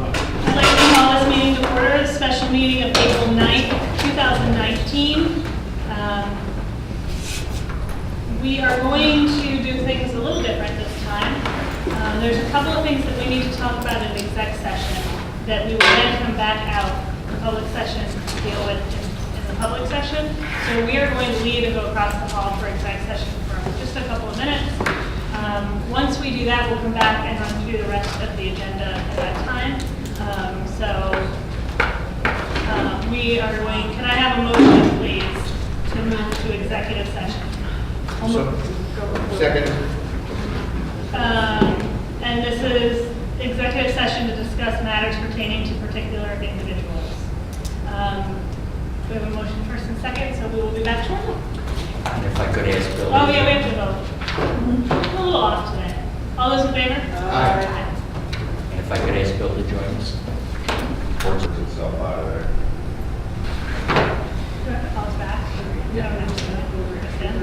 I'd like to call this meeting to order, a special meeting of April 9th, 2019. We are going to do things a little different this time. There's a couple of things that we need to talk about in exec session that we will then come back out in public session to deal with in the public session. So we are going to leave and go across the hall for exec session for just a couple of minutes. Once we do that, we'll come back and run through the rest of the agenda at that time. We are going, can I have a motion, please, to move to executive session? Second. And this is executive session to discuss matters pertaining to particular individuals. We have a motion first and second, so we will be back shortly. And if I could ask Bill. Oh, yeah, we have to vote. A little off today. All those in favor? Aye. And if I could ask Bill to join us. Forces itself out of there. Do I have to call us back? Yeah. No, just in.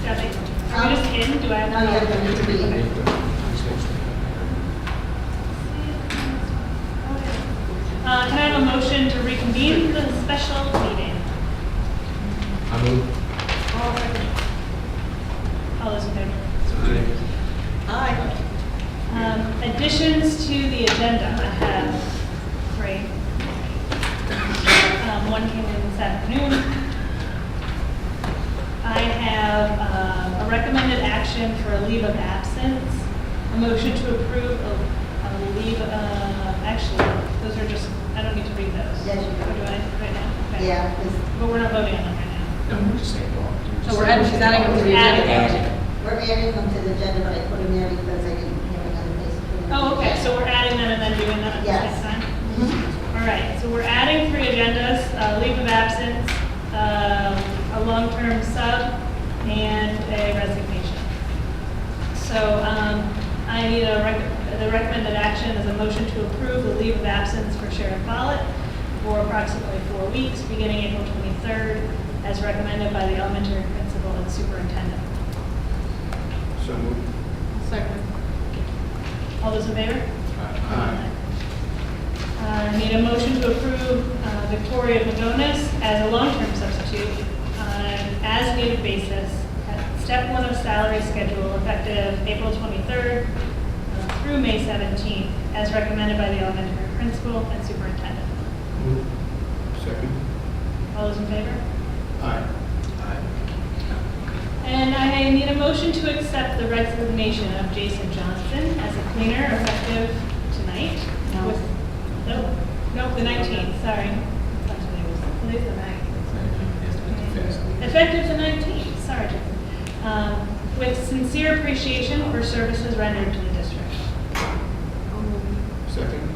Jesse, are we just in? Do I have No, you have to need to be. Can I have a motion to reconvene the special meeting? I move. All those in favor? Aye. Additions to the agenda, I have three. One came in this afternoon. I have a recommended action for a leave of absence, a motion to approve a leave, actually, those are just, I don't need to read those. Yes, you do. Or do I, right now? Okay. Yeah, 'cause But we're not voting on them right now. No, we're just saying go on. So we're adding, she's adding them to the Adding. agenda. we're adding them to the agenda, but I put them there because I didn't have another place to put them. Oh, okay, so we're adding them and then doing them at the Yes. same time? Mhm. All right, so we're adding three agendas, leave of absence, a long-term sub, and a resignation. So I need the recommended action is a motion to approve the leave of absence for Sheriff Follett for approximately 4 weeks, beginning April 23rd, as recommended by the elementary principal and superintendent. So moved. Second. All those in favor? Aye. I need a motion to approve Victoria Magonis as a long-term substitute on an as-needed basis at step 1 of salary schedule effective April 23rd through May 17th, as recommended by the elementary principal and superintendent. Move. Second. All those in favor? Aye. And I need a motion to accept the resignation of Jason Johnston as a cleaner effective tonight. No. Nope, the 19th, sorry. Today's the 9th. Effective the 19th, sorry, Jason. With sincere appreciation for services rendered to the district. Second.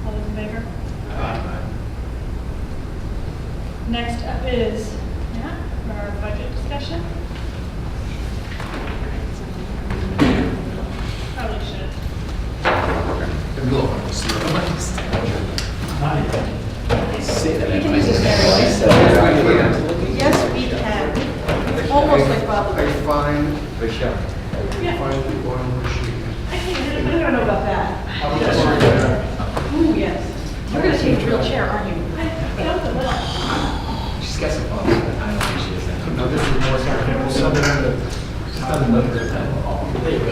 All those in favor? Aye. Next up is Matt for our budget discussion. Probably should. Say that. You can use this Yes, we can. Almost like Bob. I find, Yeah. find the oil machine. I can't I hit it. don't know about that. How much are you there? Ooh, yes. You're gonna take a real chair, aren't you? I don't know what. She's got some problems, but I don't think she has that. No, this is more second. We'll send it in the. She's done a little bit of that. There you go.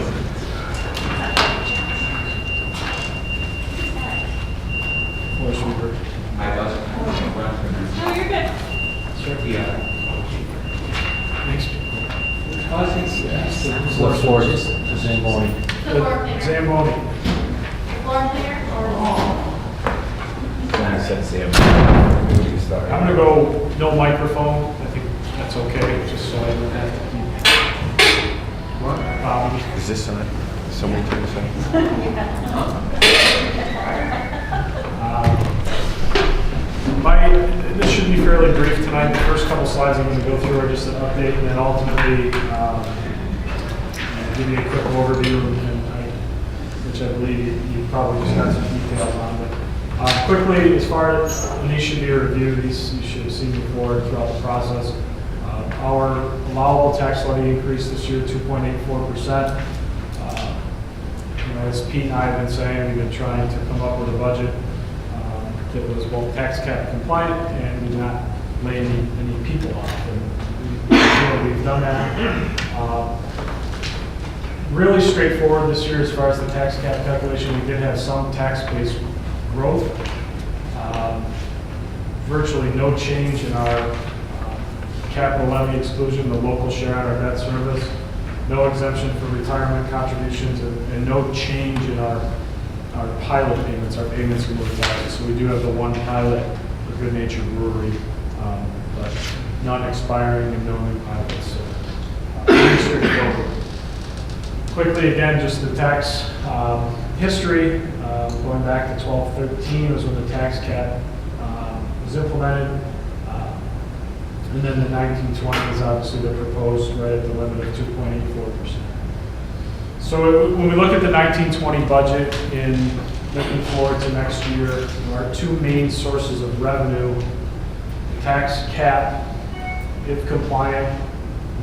Well, Schubert. My boss. Oh, you're good. What floor is this? Zamboni. The floor cleaner. Zamboni. Floor cleaner or? I said Sam. I'm gonna go no microphone. I think that's okay, just so I don't have to keep. What? Is this on? Somebody turn this on? This should be fairly brief tonight. The first couple slides I'm going to go through are just an update, and then ultimately give you a quick overview, which I believe you probably just got some details on. But quickly, as far as these should be a review, these you should have seen before throughout the process. Our allowable tax levy increase this year, 2.84%. as Pete and I have been saying, we've been trying to come up with a budget that was both tax cap compliant and did not lay any people off. And we've done that. Really straightforward this year as far as the tax cap calculation. We did have some tax-based growth. Virtually no change in our capital levy exclusion, the local share on our debt service, no exemption for retirement contributions, and no change in our pilot payments, our payments in lieu of taxes. So we do have the one pilot, the Good Natured Brewery, but none expiring and no new pilots. So pretty straightforward. Quickly again, just the tax history, going back to 1213 was when the tax cap was implemented. And then the 1920 is obviously the proposed right at the limit of 2.84%. So when we look at the 1920 budget in looking forward to next year, our two main sources of revenue, the tax cap, if compliant,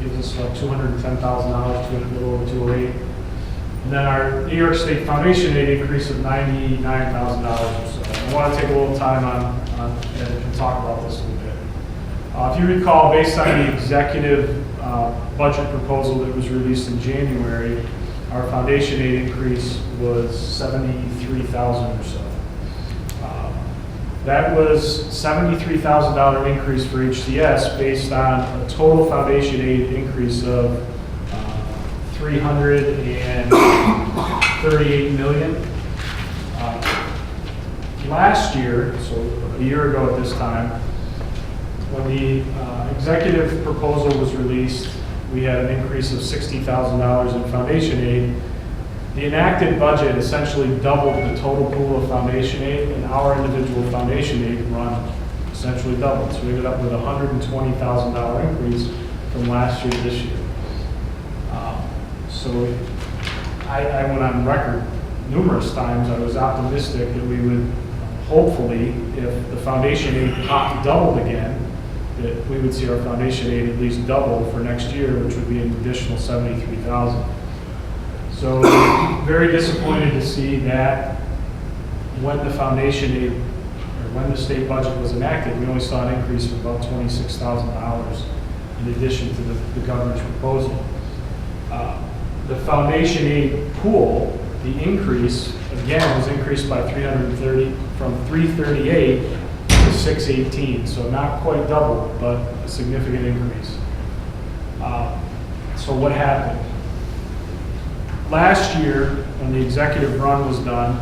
gives us about $210,000, a little over 208. And then our New York State Foundation aid increase of $99,000 or so. I want to take a little time on and talk about this a little bit. If you recall, based on the executive budget proposal that was released in January, our foundation aid increase was $73,000 or so. That was $73,000 increase for HCS based on a total foundation aid increase of $338 million. Last year, so a year ago at this time, when the executive proposal was released, we had an increase of $60,000 in foundation aid. The enacted budget essentially doubled the total pool of foundation aid, and our individual foundation aid run essentially doubled. So we ended up with a $120,000 increase from last year to this year. So I went on record numerous times. I was optimistic that we would hopefully, if the foundation aid doubled again, that we would see our foundation aid at least double for next year, which would be an additional $73,000. So very disappointed to see that when the foundation aid, or when the state budget was enacted, we only saw an increase of about $26,000 in addition to the governor's proposal. The foundation aid pool, the increase, again, was increased by 330, from 338 to 618, so not quite double, but a significant increase. So what happened? Last year, when the executive run was done,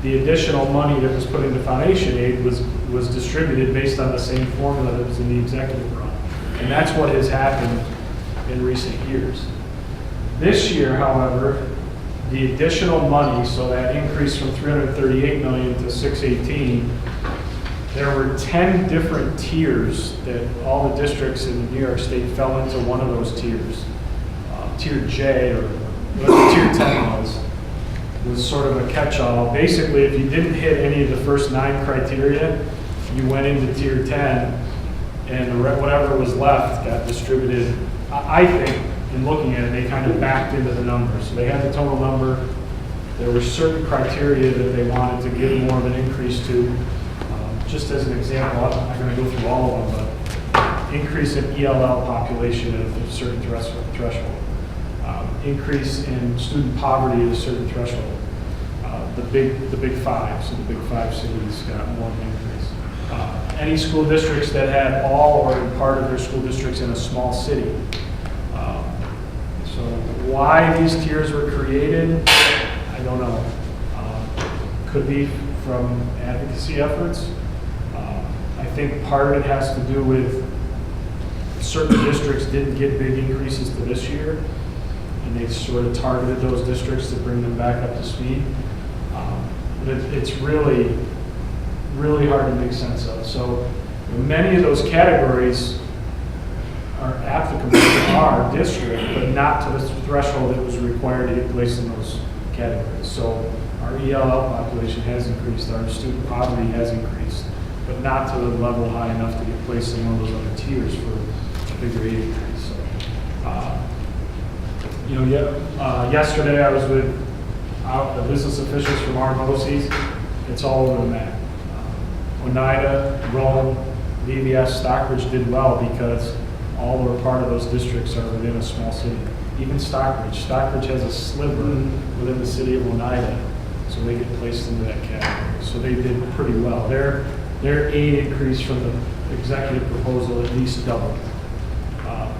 the additional money that was put into foundation aid was distributed based on the same formula that was in the executive run. And that's what has happened in recent years. This year, however, the additional money, so that increase from 338 million to 618, there were 10 different tiers that all the districts in New York State fell into one of those tiers. Tier J, or whatever Tier 10 was sort of a catch-all. Basically, if you didn't hit any of the first 9 criteria, you went into Tier 10, and whatever was left got distributed. I think, in looking at it, they kind of backed into the numbers. So they had the total number. There were certain criteria that they wanted to give more of an increase to. Just as an example, I'm not going to go through all of them, but increase in ELL population at a certain threshold. Increase in student poverty at a certain threshold. The big 5, so the big 5 cities got more of an increase. Any school districts that had all or part of their school districts in a small city. So why these tiers were created, I don't know. Could be from advocacy efforts. I think part of it has to do with certain districts didn't get big increases to this year, and they sort of targeted those districts to bring them back up to speed. But it's really, really hard to make sense of. So many of those categories are applicable to our district, but not to the threshold that was required to get placed in those categories. So our ELL population has increased, our student poverty has increased, but not to the level high enough to get placed in one of those other tiers for a bigger aid increase. So, yesterday I was with the business officials from our BOCES, it's all over the map. Oneida, Rome, VBS, Stockbridge did well because all or part of those districts are within a small city. Even Stockbridge. Stockbridge has a sliver within the city of Oneida, so they get placed into that category. So they did pretty well. Their aid increase from the executive proposal at least doubled.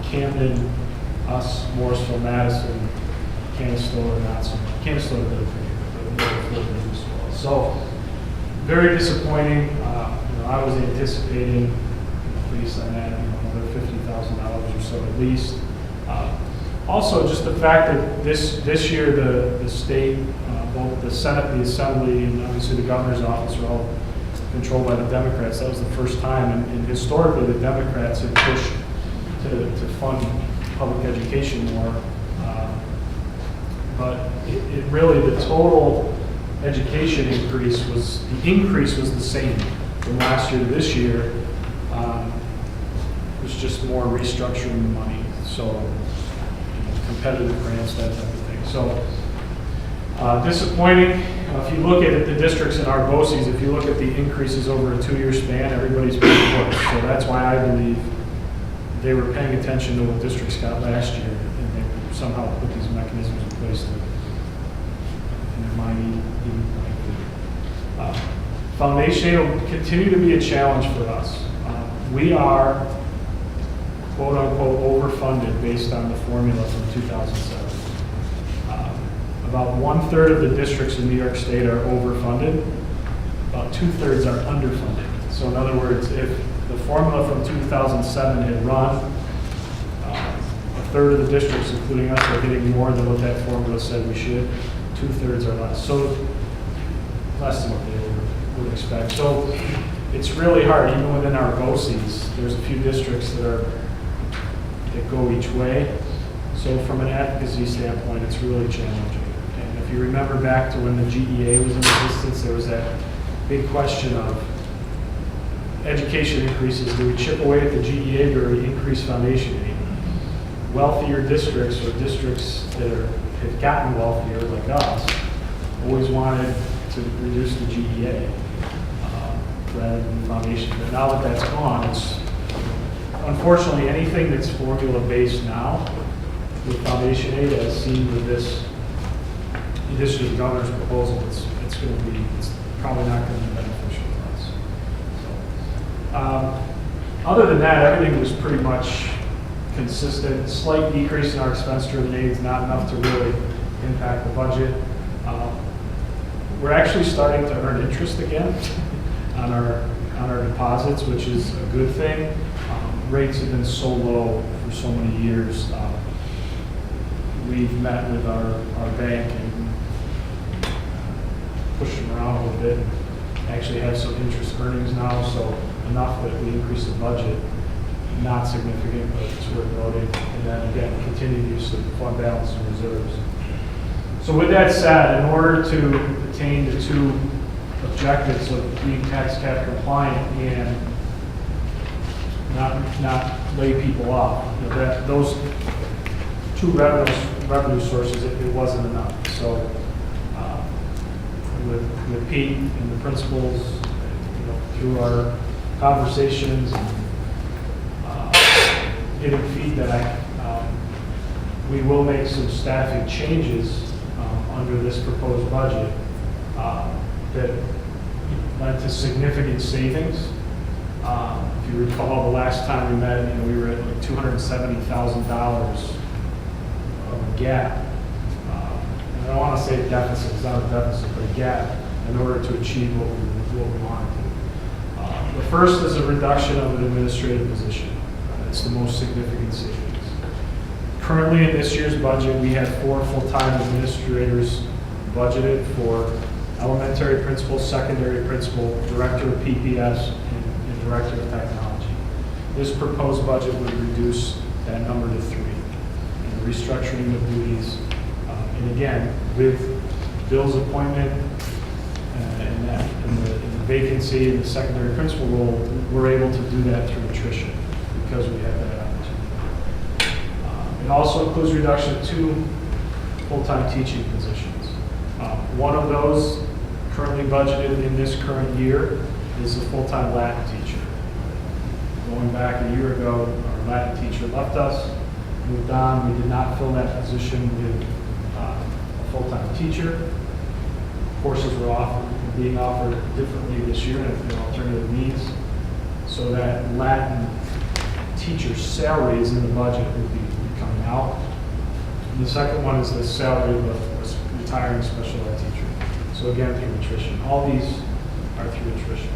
Camden, us, Morrisville, Madison, Canastota, not so much. Canastota did pretty good, but Florida as well. So very disappointing. I was anticipating, based on that, another $50,000 or so at least. Also, just the fact that this year the state, both the Senate, the Assembly, and obviously the governor's office are all controlled by the Democrats. That was the first time, and historically the Democrats had pushed to fund public education more. But it really, the total education increase was the same from last year to this year. It was just more restructuring money, so competitive grants, that type of thing. So disappointing. If you look at the districts in our BOCES, if you look at the increases over a 2-year span, everybody's pretty close. So that's why I believe they were paying attention to what districts got last year, and they somehow put these mechanisms in place to, in their mind, even foundation aid will continue to be a challenge for us. We are, quote unquote, overfunded based on the formula from 2007. About 1/3 of the districts in New York State are overfunded. About 2/3 are underfunded. So in other words, if the formula from 2007 had run, 1/3 of the districts, including us, are getting more than what that formula said we should. 2/3 are less. So less than what they would expect. So it's really hard, even within our BOCES. There's a few districts that go each way. So from an advocacy standpoint, it's really challenging. And if you remember back to when the GEA was in existence, there was that big question of education increases. Do we chip away at the GEA or do we increase foundation aid? Wealthier districts or districts that have gotten wealthier, like us, always wanted to reduce the GEA rather than foundation. But now that that's gone, it's unfortunately anything that's formula based now with foundation aid, as seen with this year's governor's proposal, it's probably not going to be beneficial for us. So, other than that, everything was pretty much consistent. Slight decrease in our expense-driven aid is not enough to really impact the budget. We're actually starting to earn interest again on our deposits, which is a good thing. Rates have been so low for so many years. We've met with our bank and pushed them around a little bit. Actually have some interest earnings now, so enough that we increase the budget. Not significant, but it's worth noting. And then again, continued use of fund balance and reserves. So with that said, in order to attain the two objectives of being tax cap compliant and not lay people off, those two revenue sources, it wasn't enough. So with Pete and the principals, through our conversations and getting feedback, we will make some staffing changes under this proposed budget that led to significant savings. If you recall, the last time we met, we were at like $270,000 of a gap. And I don't want to say a deficit, it's not a deficit, but a gap in order to achieve what we wanted to. The first is a reduction of an administrative position. It's the most significant savings. Currently in this year's budget, we have 4 full-time administrators budgeted for elementary principal, secondary principal, director of PPS, and director of technology. This proposed budget would reduce that number to 3. And the restructuring of duties, and again, with Bill's appointment and the vacancy in the secondary principal role, we're able to do that through attrition because we have that opportunity. It also includes reduction of 2 full-time teaching positions. One of those currently budgeted in this current year is a full-time Latin teacher. Going back a year ago, our Latin teacher left us, moved on. We did not fill that position with a full-time teacher. Courses were being offered differently this year in alternative means, so that Latin teacher salaries in the budget would be coming out. And the second one is the salary of a retiring special ed teacher. So again, through attrition. All these are through attrition.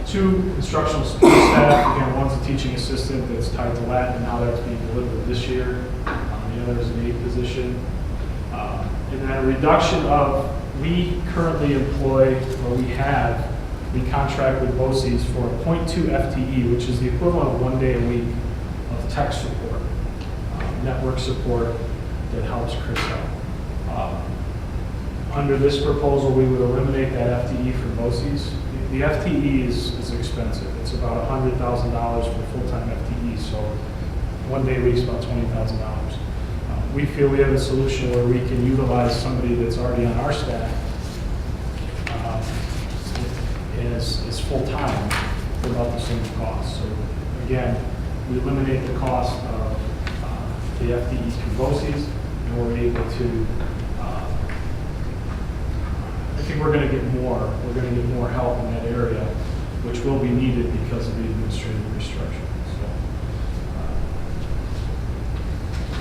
Two instructional support staff. Again, one's a teaching assistant that's tied to Latin, and now that's being delivered this year. The other is an aide position. And then a reduction of, we currently employ, or we contract with BOCES for a 0.2 FTE, which is the equivalent of 1 day a week of tech support, network support that helps Chris out. Under this proposal, we would eliminate that FTE for BOCES. The FTE is expensive. It's about $100,000 for a full-time FTE, so 1 day a week is about $20,000. We feel we have a solution where we can utilize somebody that's already on our staff as full-time for about the same cost. So again, we eliminate the cost of the FTEs through BOCES, and we're able to, I think we're going to get more help in that area, which will be needed because of the administrative restructuring.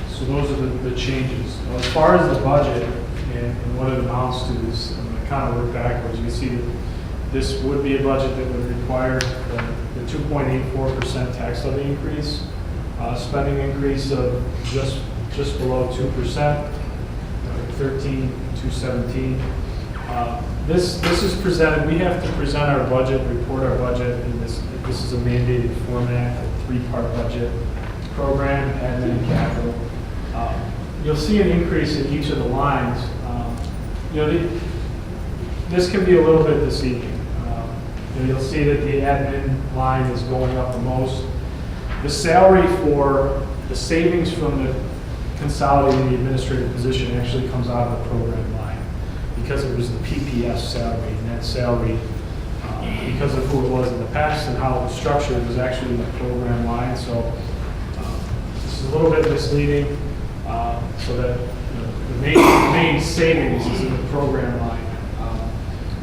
So those are the changes. Now, as far as the budget and what it amounts to, is I'm going to kind of work backwards. You can see that this would be a budget that would require the 2.84% tax levy increase, spending increase of just below 2%, 13,217. This is presented. We have to present our budget, report our budget in this. This is a mandated format, a 3-part budget: program, admin, and capital. You'll see an increase in each of the lines. This can be a little bit deceiving. You'll see that the admin line is going up the most. The salary for the savings from the consolidating the administrative position actually comes out of the program line, because it was the PPS salary, and that salary, because of who it was in the past and how it was structured, was actually in the program line. So this is a little bit misleading. So that the main savings is in the program line.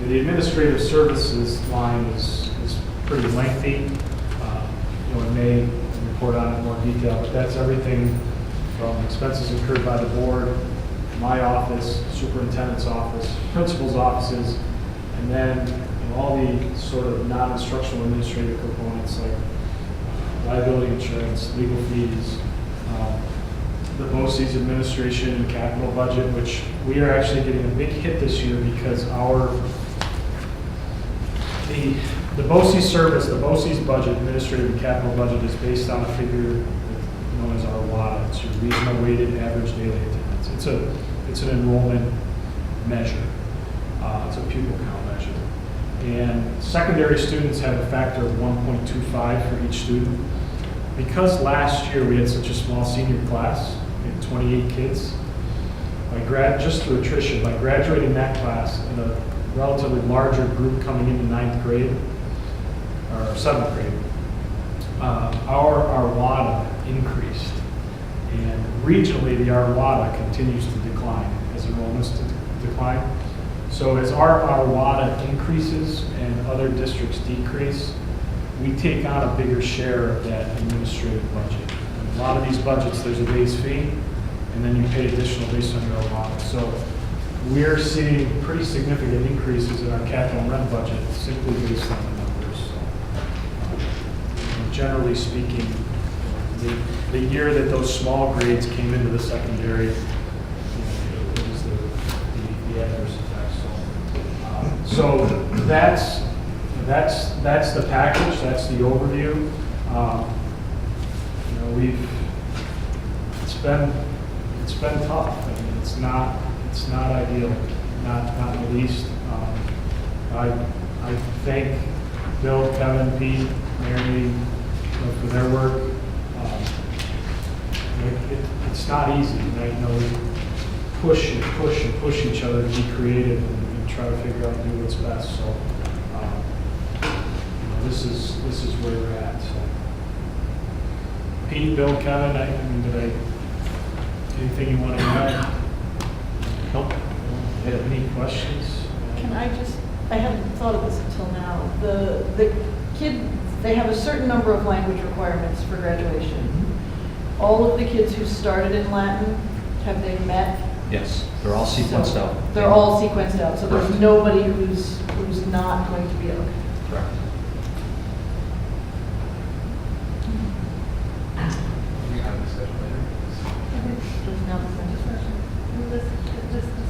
The administrative services line is pretty lengthy. It may report on it in more detail, but that's everything from expenses incurred by the board, my office, superintendent's office, principal's offices, and then all the sort of non-instructional administrative components like liability insurance, legal fees, the BOCES administration and capital budget, which we are actually getting a big hit this year because the BOCES service, the BOCES budget, administrative and capital budget, is based on a figure known as our WADA. It's your reasonable weighted average daily attendance. It's an enrollment measure. It's a pupil count measure. And secondary students have a factor of 1.25 for each student. Because last year we had such a small senior class, we had 28 kids, just through attrition, by graduating that class and a relatively larger group coming into 9th grade, or 7th grade, our WADA increased. And regionally, the WADA continues to decline as enrollments decline. So as our WADA increases and other districts decrease, we take on a bigger share of that administrative budget. And a lot of these budgets, there's a base fee, and then you pay additional based on your WADA. So we're seeing pretty significant increases in our capital and rent budget simply based on the numbers. So, generally speaking, the year that those small grades came into the secondary, it was the adverse effect. So that's the package. That's the overview. It's been tough. I mean, it's not ideal, not in the least. I thank Bill, Kevin, Pete, Mary for their work. It's not easy. push and push and push each other to be creative and try to figure out and do what's best. So this is where we're at. So Pete, Bill, Kevin, anything you want to add? Nope. Any questions? Can I just, I hadn't thought of this until now. The kids, they have a certain number of language requirements for graduation. All of the kids who started in Latin, have they met? Yes, they're all sequenced So out. They're all sequenced out, so there's Correct. nobody who's not going to be okay. Correct.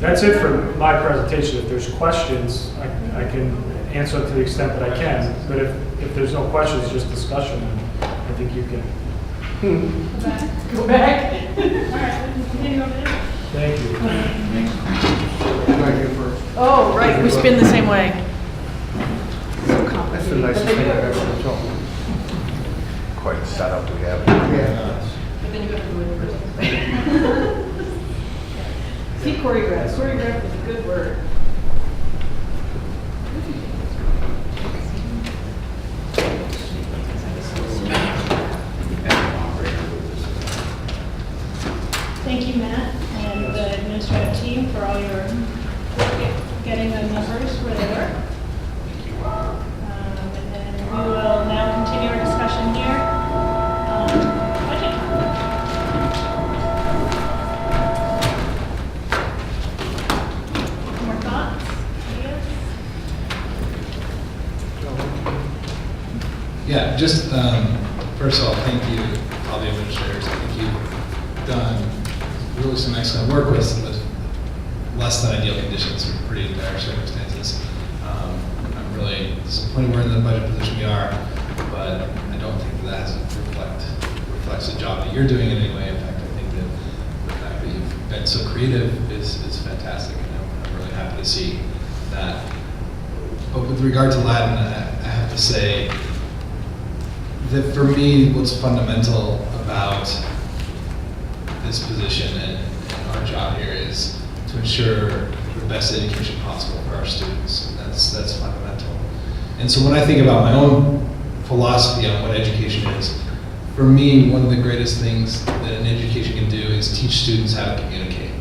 That's it for my presentation. If there's questions, I can answer to the extent that I can. But if there's no questions, just discussion, I think you can. Go back. All right, we can continue over there. Thank you. Oh, right, we spin the same way. So That's the complicated. nicest But they thing do I've it. ever told. Quite a setup we have. But then you have to do it first. See, choreograph. Choreograph is a good word. Thank you, Matt, and the administrative team for all your work getting the numbers where they were. And then we will now continue our discussion here on budget. More thoughts, ideas? Yeah, just first of all, thank you to all the administrators. I think you've done really some excellent work with less than ideal conditions or pretty dire circumstances. I'm really disappointed we're in the budget position we are, but I don't think that reflects the job that you're doing in any way. In fact, I think that the fact that you've been so creative is fantastic, and I'm really happy to see that. But with regard to Latin, I have to say that for me, what's fundamental about this position and our job here is to ensure the best education possible for our students. That's fundamental. And so when I think about my own philosophy on what education is, for me, one of the greatest things that an education can do is teach students how to communicate.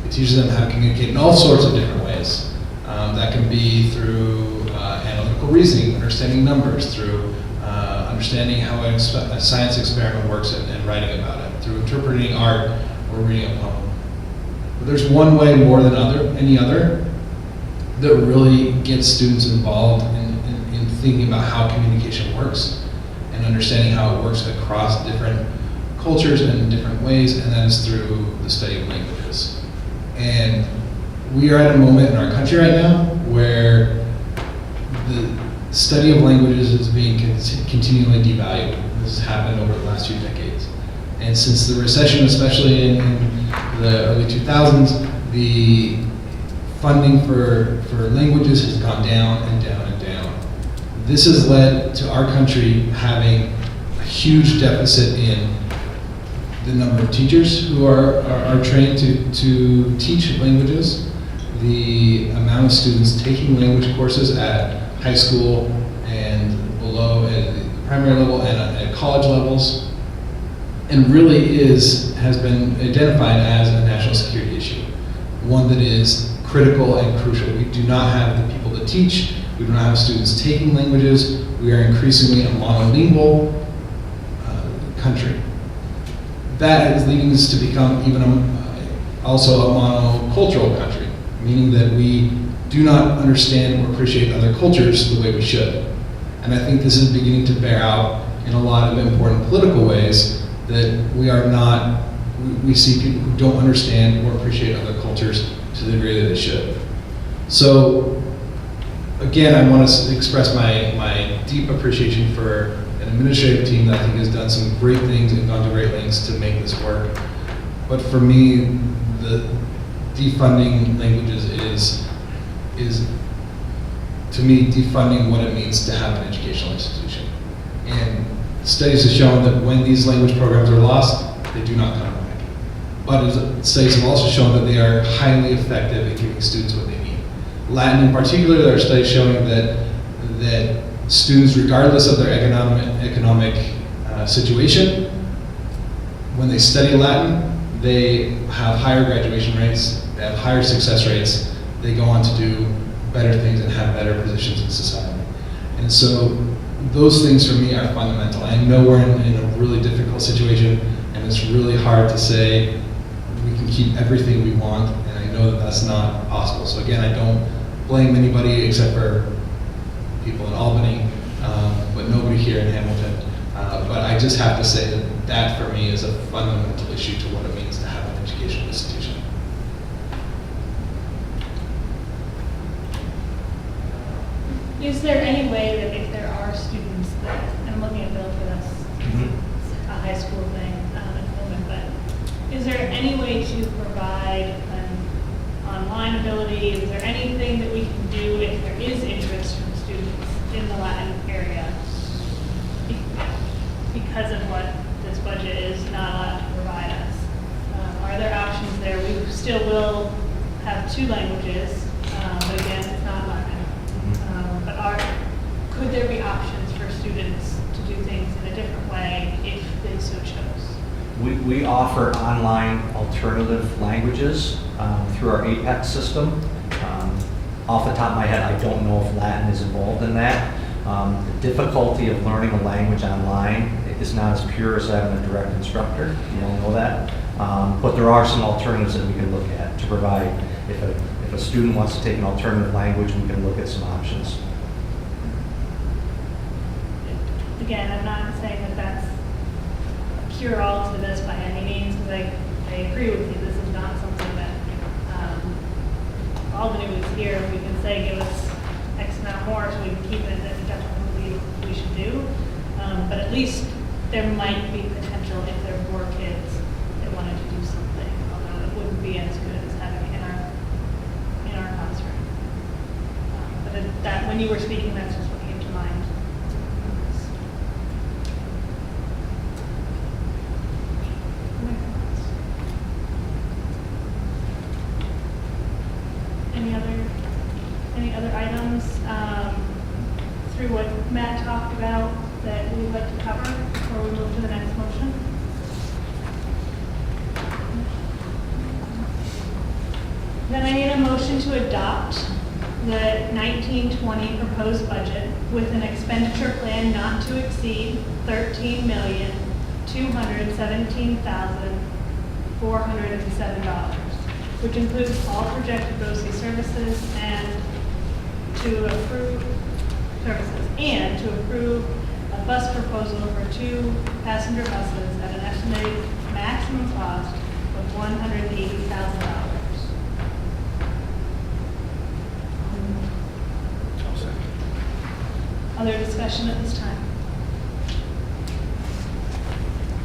It teaches them how to communicate in all sorts of different ways. That can be through analytical reasoning, understanding numbers, through understanding how a science experiment works and writing about it, through interpreting art or reading a poem. But there's one way more than any other that really gets students involved in thinking about how communication works and understanding how it works across different cultures and in different ways, and that is through the study of languages. And we are at a moment in our country right now where the study of languages is being continually devalued. This has happened over the last few decades. And since the recession, especially in the early 2000s, the funding for languages has gone down and down and down. This has led to our country having a huge deficit in the number of teachers who are trained to teach languages, the amount of students taking language courses at high school and below at the primary level and at college levels, and really has been identified as a national security issue, one that is critical and crucial. We do not have the people to teach, we do not have students taking languages, we are increasingly a monolingual country. That is leading us to become also a monocultural country, meaning that we do not understand or appreciate other cultures the way we should. And I think this is beginning to bear out in a lot of important political ways that we see people who don't understand or appreciate other cultures to the degree that they should. So again, I want to express my deep appreciation for an administrative team that I think has done some great things and gone to great lengths to make this work. But for me, the defunding languages is to me defunding what it means to have an educational institution. And studies have shown that when these language programs are lost, they do not come back. but studies have also shown that they are highly effective at giving students what they need. Latin in particular, there are studies showing that students, regardless of their economic situation, when they study Latin, they have higher graduation rates, they have higher success rates, they go on to do better things and have better positions in society. And so those things for me are fundamental. I know we're in a really difficult situation, and it's really hard to say we can keep everything we want, and I know that that's not possible. So again, I don't blame anybody except for people in Albany, but nobody here in Hamilton. But I just have to say that for me is a fundamental issue to what it means to have an educational institution. Is there any way that if there are students that, and I'm looking at Bill for this, a high school thing at the moment, but is there any way to provide an online ability? Is there anything that we can do if there is interest from students in the Latin area? Because of what this budget is not allowed to provide us. Are there options there? We still will have 2 languages, but again, it's not Latin. Could there be options for students to do things in a different way if they so chose? We offer online alternative languages through our APEC system. Off the top of my head, I don't know if Latin is involved in that. The difficulty of learning a language online is not as pure as having a direct instructor. You don't know that. But there are some alternatives that we can look at to provide. If a student wants to take an alternative language, we can look at some options. Again, I'm not saying that that's a cure-all to this by any means, because I agree with you. This is not something that Albany was here. We can say give us X amount more so we can keep it. That's definitely what we should do. But at least there might be potential if there were kids that wanted to do something, although it wouldn't be as good as having it in our classroom. But that when you were speaking, that's just what came to mind. Any other items through what Matt talked about that we would like to cover before we move to the next motion? Then I need a motion to adopt the 1920 proposed budget with an expenditure plan not to exceed $13,217,407, which includes all projected BOE services and to approve a bus proposal for 2 passenger buses at an estimated maximum cost of $180,000. Other discussion at this time?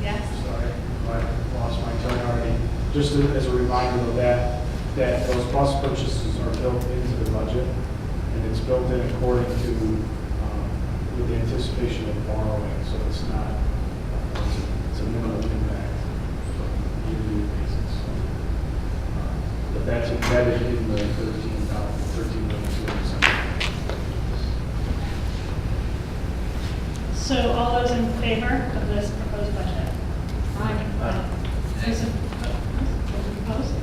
Yes? Sorry, I lost my turn already. Just as a reminder of that those bus purchases are built into the budget, and it's built in according to, with the anticipation of borrowing, so it's not, it's a minimal impact on a yearly basis. But that's embedded in the 13,200. So all those in favor of this proposed budget? Aye. Those opposed?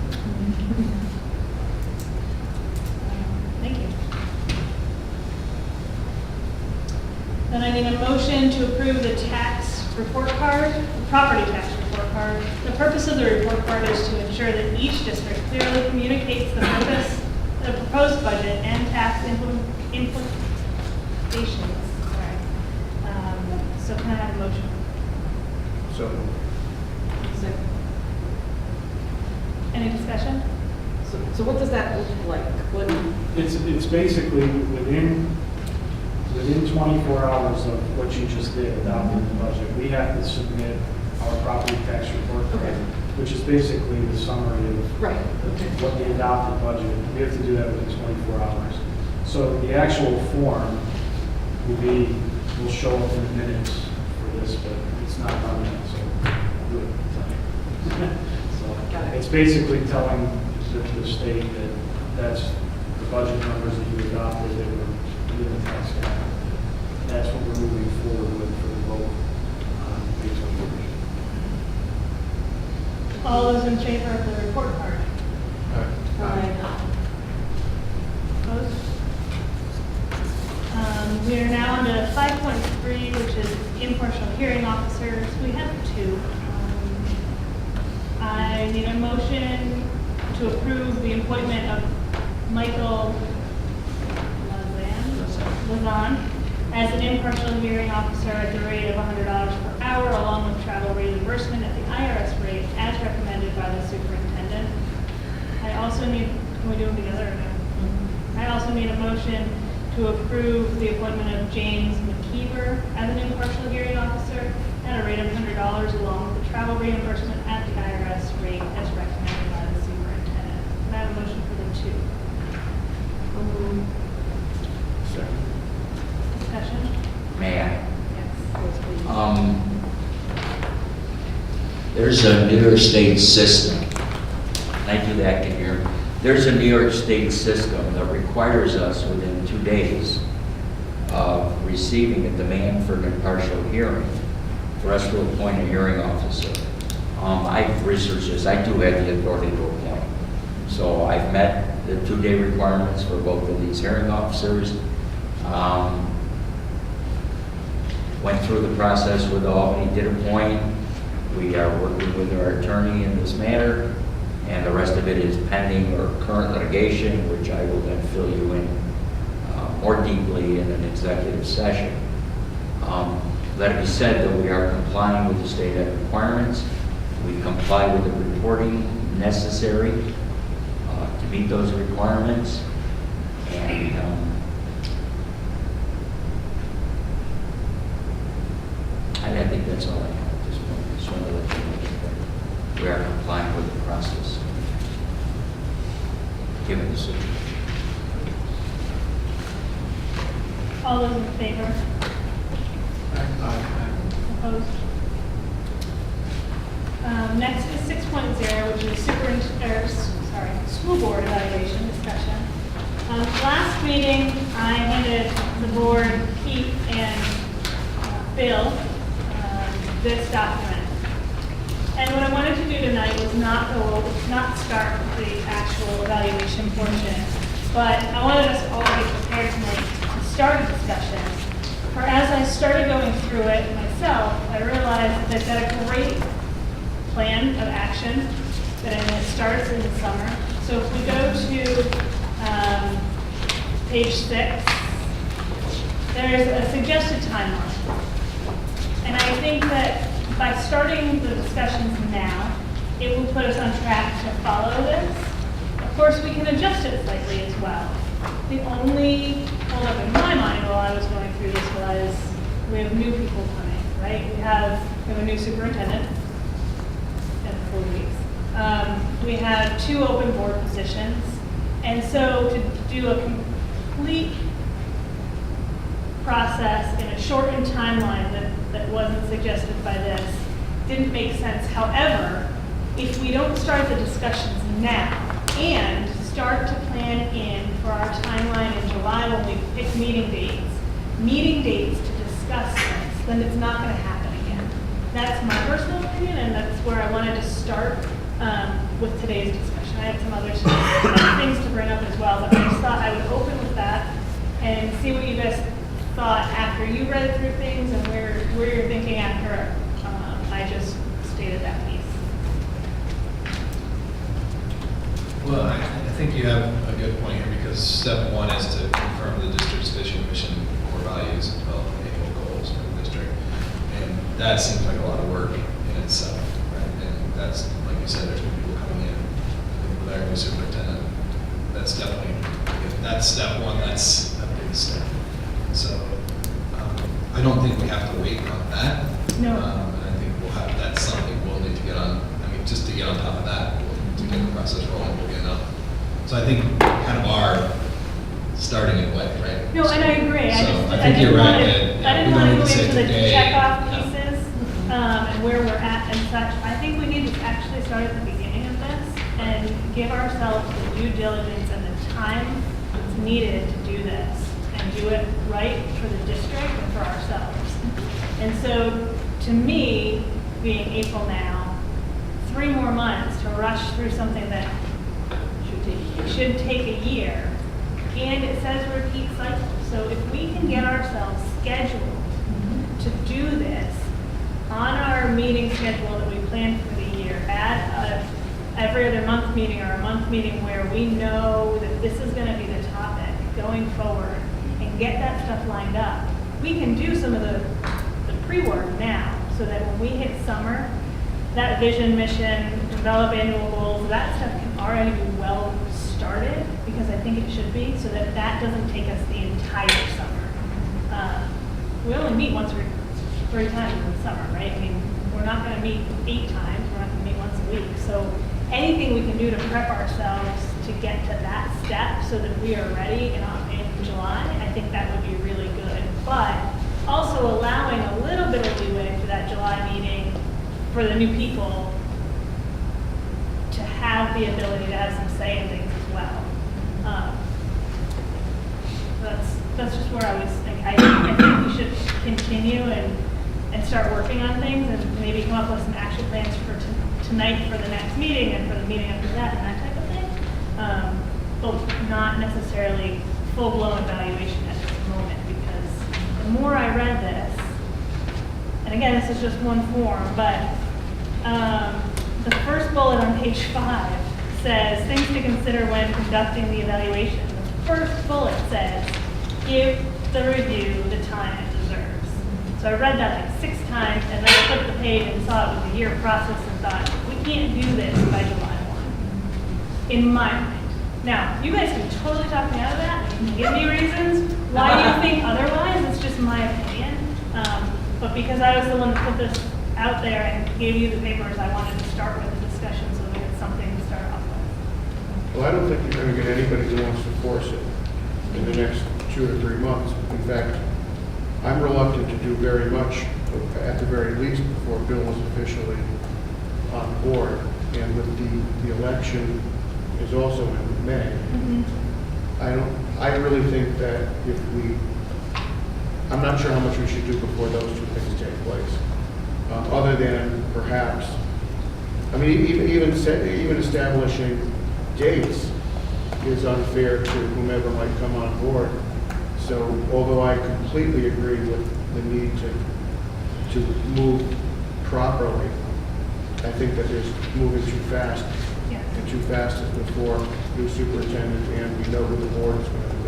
Thank you. Then I need a motion to approve the tax report card, the property tax report card. The purpose of the report card is to ensure that each district clearly communicates the purpose, the proposed budget, and tax implications. So can I have a motion? So, Any discussion? So what does that look like? What? it's basically within 24 hours of what you just did, adopting the budget, we have to submit our property tax report, Okay. which is basically the summary of Right, okay. what the adopted budget. We have to do that within 24 hours. So the actual form will show up in the minutes for this, but it's not done yet, so I'll do it tonight. So Got it. It's basically telling the state that that's the budget numbers that you adopted that were in the tax cap. That's what we're moving forward with for the vote on May 21st. All those in favor of the report card? Opposed? We are now on to 5.3, which is impartial hearing officers. We have two. I need a motion to approve the appointment of Michael Lazan as an impartial hearing officer at the rate of $100 per hour, along with travel reimbursement at the IRS rate as recommended by the superintendent. I also need, can we do them together or no? I also need a motion to approve the appointment of James McKeever as an impartial hearing officer at a rate of $100, along with the travel reimbursement at the IRS rate as recommended by the superintendent. Can I have a motion for the two? Second. Discussion? May I? Yes, please. There's a New York State system. And I do that in here. There's a New York State system that requires us within 2 days of receiving a demand for an impartial hearing for us to appoint a hearing officer. I've researched this. I do have the authority to appoint. So I've met the 2-day requirements for both of these hearing officers. Went through the process with Albany, did appoint. We are working with our attorney in this matter, and the rest of it is pending or current litigation, which I will then fill you in more deeply in an executive session. Let it be said that we are complying with the state ed requirements. We comply with the reporting necessary to meet those requirements, and I think that's all I have at this point. I just want to let you know that we are complying with the process, given the situation. All those in favor? Opposed? Next is 6.0, which is school board evaluation discussion. Last meeting, I handed the board, Pete and Bill, this document. And what I wanted to do tonight was not start the actual evaluation portion, but I wanted us all to be prepared tonight to start a discussion. For as I started going through it myself, I realized that that's a great plan of action that it starts in the summer. So if we go to page 6, there's a suggested timeline. And I think that by starting the discussions now, it will put us on track to follow this. Of course, we can adjust it slightly as well. The only holdup in my mind while I was going through this was we have new people coming, right? We have a new superintendent in 4 weeks. We have 2 open board positions. And so to do a complete process in a shortened timeline that wasn't suggested by this didn't make sense. However, if we don't start the discussions now and start to plan in for our timeline in July when we pick meeting dates to discuss this, then it's not going to happen again. That's my personal opinion, and that's where I wanted to start with today's discussion. I had some other things to bring up as well, but I just thought I would open with that and see what you guys thought after you read through things and where you're thinking after I just stated that piece. Well, I think you have a good point here, because step 1 is to confirm the district's vision, mission, core values, and develop annual goals for the district. And that seems like a lot of work in itself, right? And that's, like you said, there's new people coming in with our new superintendent. That's definitely, if that's step 1, that's a big step. So I don't think we have to wait on that. No. And I think that's something we'll need to get on. I mean, just to get on top of that, to get the process rolling, we'll get enough. So I think kind of our starting in way, right? No, and I agree. So I think you're right. I didn't want to go into the check-off pieces and where we're at and such. I think we need to actually start at the beginning and give ourselves the due diligence and the time that's needed to do this and do it right for the district and for ourselves. And so, to me, being April now, 3 more months to rush through something that should take a year, and it says repeat cycle. So if we can get ourselves scheduled to do this on our meeting schedule that we planned for the year, at every other month meeting or a month meeting where we know that this is going to be the topic going forward, and get that stuff lined up, we can do some of the pre-work now, so that when we hit summer, that vision, mission, develop annual goals, that stuff can already be well started, because I think it should be, so that that doesn't take us the entire summer. We only meet once or 3 times in the summer, right? I mean, we're not going to meet 8 times, we're not going to meet once a week. So anything we can do to prep ourselves to get to that step so that we are ready in July, I think that would be really good. But also allowing a little bit of leeway for that July meeting for the new people to have the ability to have some say in things as well. That's just where I was thinking. I think we should continue and start working on things, and maybe come up with some action plans for tonight for the next meeting and for the meeting after that and that type of thing. But not necessarily full-blown evaluation at this moment, because the more I read this, and again, this is just one form, but the first bullet on page 5 says things to consider when conducting the evaluation. The first bullet says, give the review the time it deserves. So I read that like 6 times, and then I flipped the page and saw it was a year process and thought, we can't do this by July 1, in my mind. Now, you guys can totally talk me out of that, and give me reasons why you think otherwise. It's just my opinion. But because I was the one that put this out there and gave you the papers, I wanted to start with the discussion so we had something to start off with. Well, I don't think you're going to get anybody who wants to force it in the next 2 or 3 months. In fact, I'm reluctant to do very much, at the very least, before Bill is officially on board. And with the election is also in May. I really think that if I'm not sure how much we should do before those 2 things take place. Other than perhaps, I mean, even establishing dates is unfair to whomever might come on board. So although I completely agree with the need to move properly, I think that there's moving too fast. Yeah. And too fast is before new superintendent and we know who the board is going to be.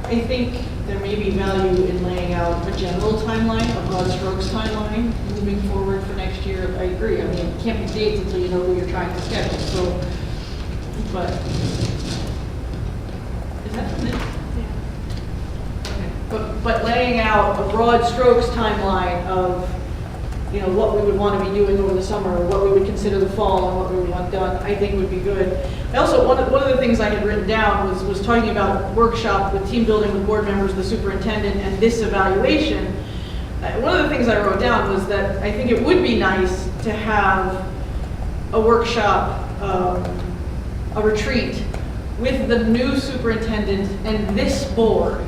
I think there may be value in laying out a general timeline, a broad strokes timeline, moving forward for next year. I agree. I mean, it can't be dates until you know who you're trying to schedule. So, but is that from it? Yeah. Okay. But laying out a broad strokes timeline of, you know, what we would want to be doing over the summer, what we would consider the fall, and what we would want done, I think would be good. I also, one of the things I had written down was talking about workshop with team building with board members, the superintendent, and this evaluation. One of the things I wrote down was that I think it would be nice to have a workshop, a retreat with the new superintendent and this board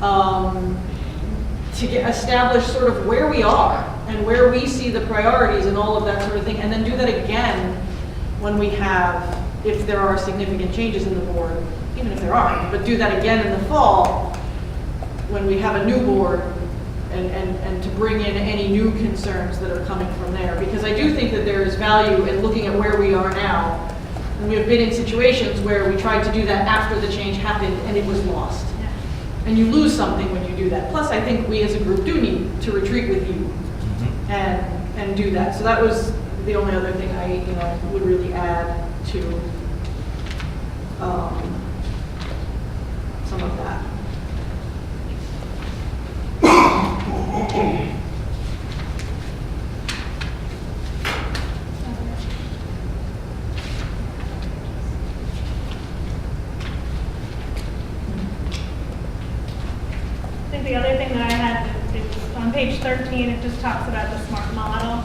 to establish sort of where we are and where we see the priorities and all of that sort of thing, and then do that again when we have, if there are significant changes in the board, even if there aren't, but do that again in the fall when we have a new board, and to bring in any new concerns that are coming from there. Because I do think that there is value in looking at where we are now. And we have been in situations where we tried to do that after the change happened and it was lost. And you lose something when you do that. Plus, I think we as a group do need to retreat with you and do that. So that was the only other thing I would really add to some of that. I think the other thing that I had, it was on page 13, it just talks about the SMART model.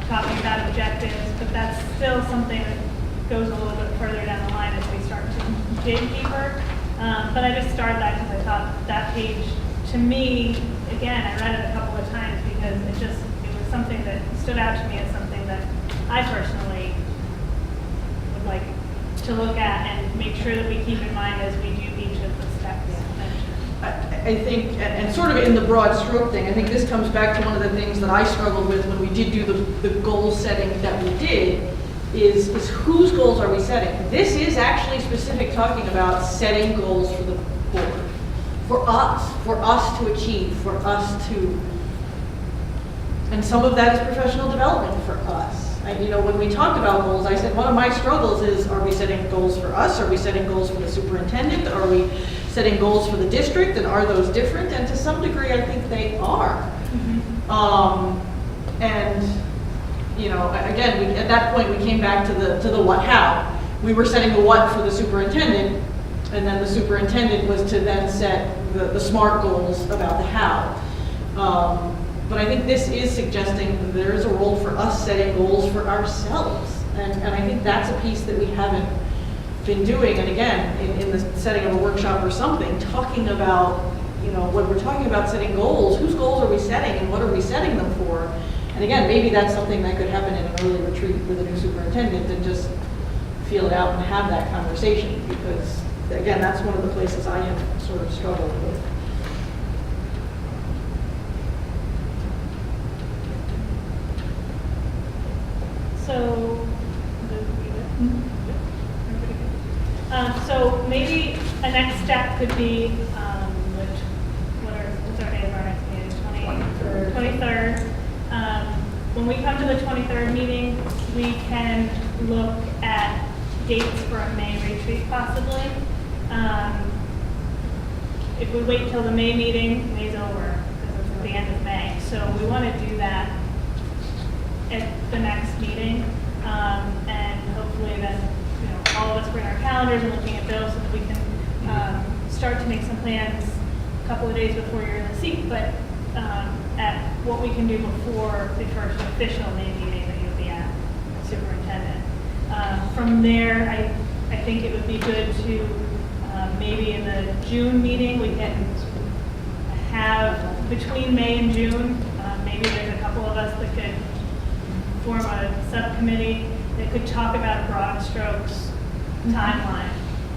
talking about objectives, but that's still something that goes a little bit further down the line as we start to dig deeper. But I just started that because I thought that page, to me, again, I read it a couple of times because it was something that stood out to me as something that I personally would like to look at and make sure that we keep in mind as we do each of the steps mentioned. I think, and sort of in the broad stroke thing, I think this comes back to one of the things that I struggled with when we did do the goal setting that we did, is whose goals are we setting? This is actually specific talking about setting goals for the board. For us to achieve, for us to, and some of that is professional development for us. When we talked about goals, I said one of my struggles is, are we setting goals for us? Are we setting goals for the superintendent? Are we setting goals for the district? And are those different? And to some degree, I think they are. Again, at that point, we came back to the what, how. We were setting the what for the superintendent, and then the superintendent was to then set the SMART goals about the how. But I think this is suggesting that there is a role for us setting goals for ourselves. And I think that's a piece that we haven't been doing. And again, in the setting of a workshop or something, talking about, when we're talking about setting goals, whose goals are we setting and what are we setting them for? And again, maybe that's something that could happen in an early retreat with a new superintendent and just feel it out and have that conversation. Because again, that's one of the places I have sort of struggled with. So maybe a next step could be, what's our day of our next meeting? 23rd. When we come to the 23rd meeting, we can look at dates for a May retreat possibly. If we wait till the May meeting, May's over because it's at the end of May. So we want to do that at the next meeting, and hopefully then all of us bring our calendars and looking at those so that we can start to make some plans a couple of days before you're in the seat, but at what we can do before the first official May meeting that you'll be at, superintendent. From there, I think it would be good to maybe in the June meeting we can have between May and June. Maybe there's a couple of us that could form a subcommittee that could talk about broad strokes timeline.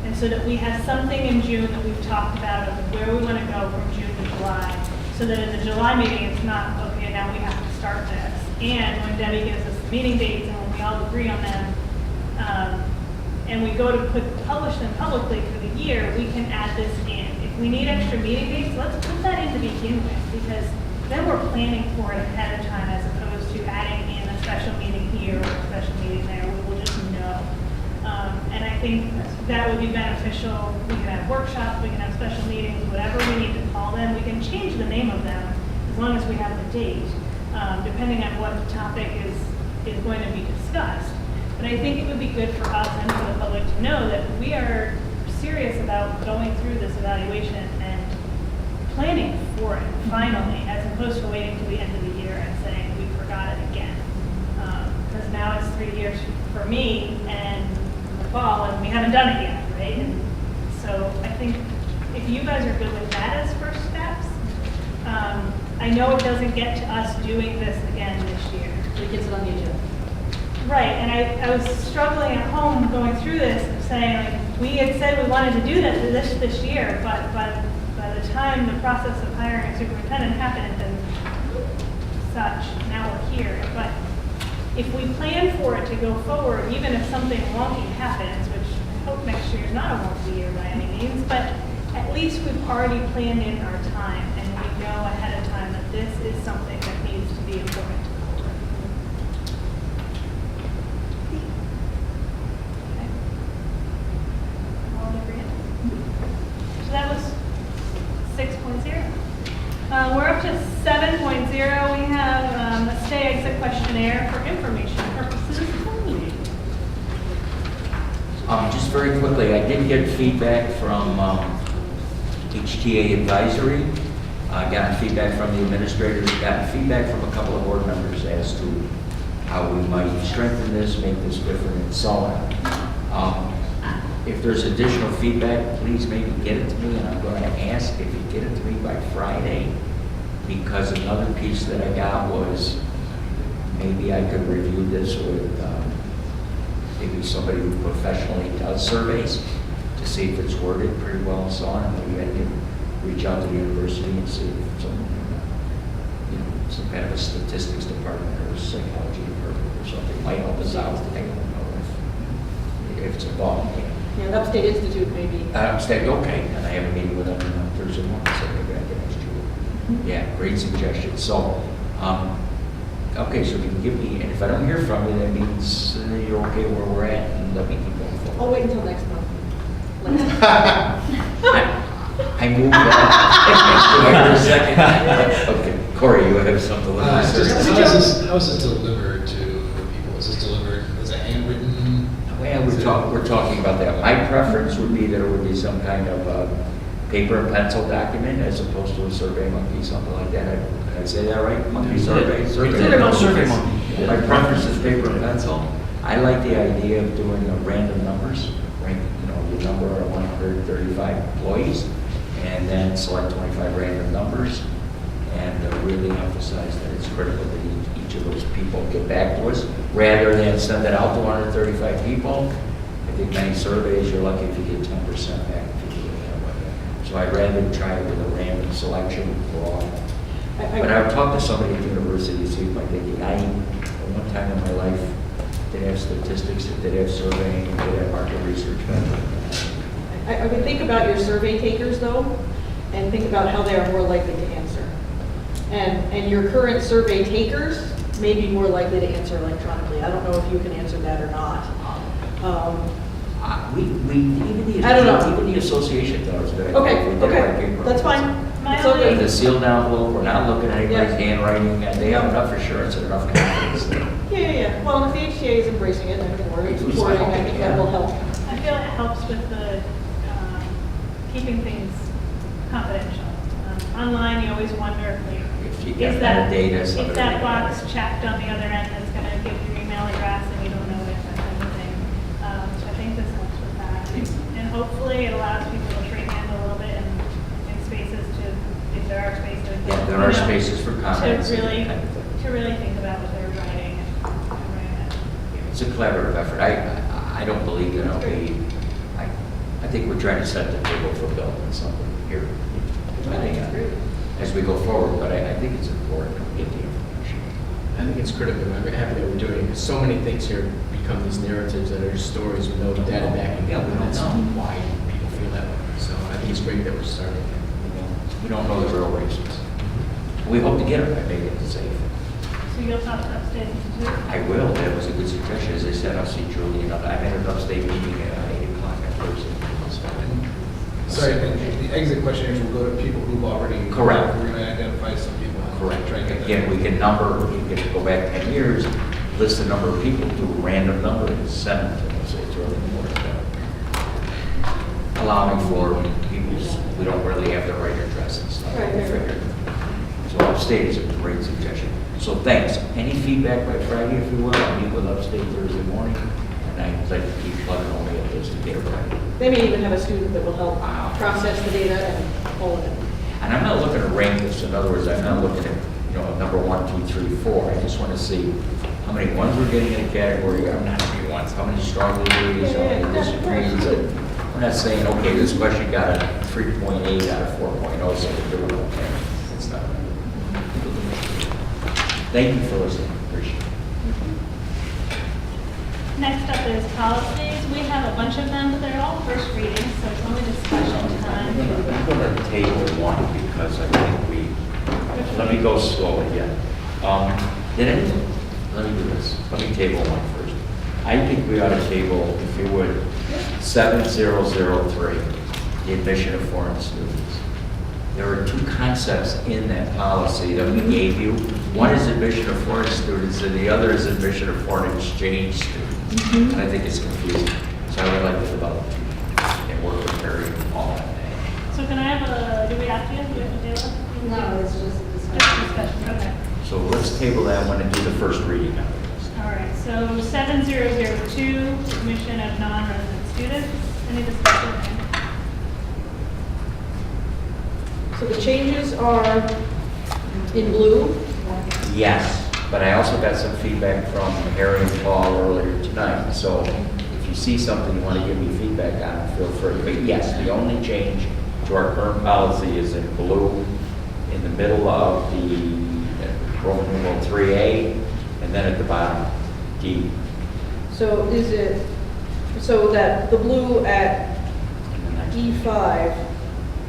And so that we have something in June that we've talked about of where we want to go from June to July. So that in the July meeting, it's not, okay, now we have to start this. And when Debbie gives us the meeting dates and when we all agree on them, and we go to publish them publicly for the year, we can add this in. If we need extra meeting dates, let's put that in to begin with, because then we're planning for it ahead of time as opposed to adding in a special meeting here or a special meeting there. We will just know. And I think that would be beneficial. We can have workshops, we can have special meetings, whatever we need to call them. We can change the name of them as long as we have the date, depending on what the topic is going to be discussed. But I think it would be good for us and for the public to know that we are serious about going through this evaluation and planning for it finally, as opposed to waiting till the end of the year and saying we forgot it again. Because now it's 3 years for me and the fall, and we haven't done it yet, right? And so I think if you guys are good with that as first steps, I know it doesn't get to us doing this again this year. It gets it on the agenda. Right, and I was struggling at home going through this and saying, like, we had said we wanted to do this year, but by the time the process of hiring a superintendent happened and such, now we're here. But if we plan for it to go forward, even if something wonky happens, which I hope next year is not a wonky year by any means, but at least we've already planned in our time and we know ahead of time that this is something that needs to be important. So that was 6.0. We're up to 7.0. We have a stay exit questionnaire for information purposes only. Just very quickly, I did get feedback from HTA Advisory. Got feedback from the administrators, got feedback from a couple of board members as to how we might strengthen this, make this different, and so on. If there's additional feedback, please maybe get it to me, and I'm going to ask if you get it to me by Friday, because another piece that I got was maybe I could review this with maybe somebody who professionally does surveys to see if it's worded pretty well and so on, and maybe I can reach out to the university and see if some kind of a statistics department or a psychology department or something might help us out. I don't know if it's involved. Yeah, the Upstate Institute maybe. Upstate, okay, and I have a meeting with them on Thursday morning, so maybe I can ask you. Yeah, great suggestion. So, okay, so if you can give me, and if I don't hear from you, that means you're okay where we're at, and let me keep going forward. I'll wait until next month. I moved that. Do I hear a second? Okay, Corey, you have something to How say? is this delivered to people? Is this delivered, is it handwritten? Well, we're talking about that. My preference would be that it would be some kind of paper and pencil document as opposed to a survey monkey, something like that. Did I say that right? Monkey survey? Survey monkey. My preference is paper and pencil. I like the idea of doing a random numbers, right? You know, your number of 135 employees, and then select 25 random numbers, and really emphasize that it's critical that each of those people get back to us, rather than send it out to 135 people. I think many surveys, you're lucky if you get 10% back if you do it that way. So I'd rather try it with a random selection for all. But I've talked to somebody at the university to see if I'm thinking, at one time in my life, did have statistics, did have surveying, did have market research. I would think about your survey takers though, and think about how they are more likely to answer. And your current survey takers may be more likely to answer electronically. I don't know if you can answer that or not. I don't know. Even the association does. Okay, that's fine. My It's all only- The good. sealed envelope, we're not looking at anybody's Yeah. handwriting, and they have enough assurance and enough confidence that Yeah. Well, if the HTA is embracing it and everything, supporting, I think that will help. I feel it helps with the keeping things confidential. Online, you always wonder, like, if you is get that, metadata, is somebody. that box checked on the other end that's going to give your email address and you don't know it, that kind of thing. So I think this helps with that. And hopefully it allows people to freehand a little bit in spaces to, if there are spaces. Yeah, there are spaces for comments. To really, and that kind of thing. to really think about what they're writing and writing it. It's a collaborative effort. I don't believe that it'll be, I think we're trying to set the table for building something here. Depending on, as we go forward, but I think it's important to get the information. I think it's critical. I'm happy that we're doing it, because so many things here become these narratives that are just stories with no data backing Yeah, up, we and don't that's know. why people feel that way. So I think it's great that we're starting. We don't know the real reasons. We hope to get them by making it safe. So you'll talk to Upstate Institute? I will. That was a good suggestion. As I said, I'll see Julie. I'm at an upstate meeting at 8 o'clock on Thursday. Sorry, the exit questionnaires will go to people who've already. Correct. We're going to identify some people. and Correct. Try and get that. Again, we can number, we can go back 10 years, list the number of people, do a random number, and send it to them. So it's really important to allowing for people, we don't really have the right address and stuff. Right. So Upstate is a great suggestion. So thanks. Any feedback by Friday, if you will? I'll meet with Upstate Thursday morning, and I'd like to keep plugging away at this to get it right. They may even have a student that will help Wow. process the data and all of it. And I'm not looking to rank this. In other words, I'm not looking at, number 1, 2, 3, 4. I just want to see how many ones we're getting in a category. I'm not how many ones, how many strongly agrees, how many disagrees. We're not saying, okay, this question got a 3.8 out of 4.0, so we're doing okay. It's not. Thank you for listening. Appreciate it. Next up is policies. We have a bunch of them, but they're all first readings, so it's only discussion time. I'm going to table 1 because I think let me go slowly again. Let me do this. Let me table 1 first. I think we ought to table, if you would, 7003, the admission of foreign students. There are 2 concepts in that policy that we gave you. One is admission of foreign students, and the other is admission of foreign exchange students. And I think it's confusing. So I would like to develop 2 and work with Harry all on that. So can I have a, do we have to table? No, it's just Just discussion. discussion, okay. So let's table that one and do the first reading on it. All right, so 7002, admission of non-resident students. Any discussion there? So the changes are in blue. Yes, but I also got some feedback from Harry and Paul earlier tonight, so if you see something you want to give me feedback on, feel free. But yes, the only change to our current policy is in blue, in the middle of the Roman numeral 3A, and then at the bottom, D. So is it, so that the blue at And then E5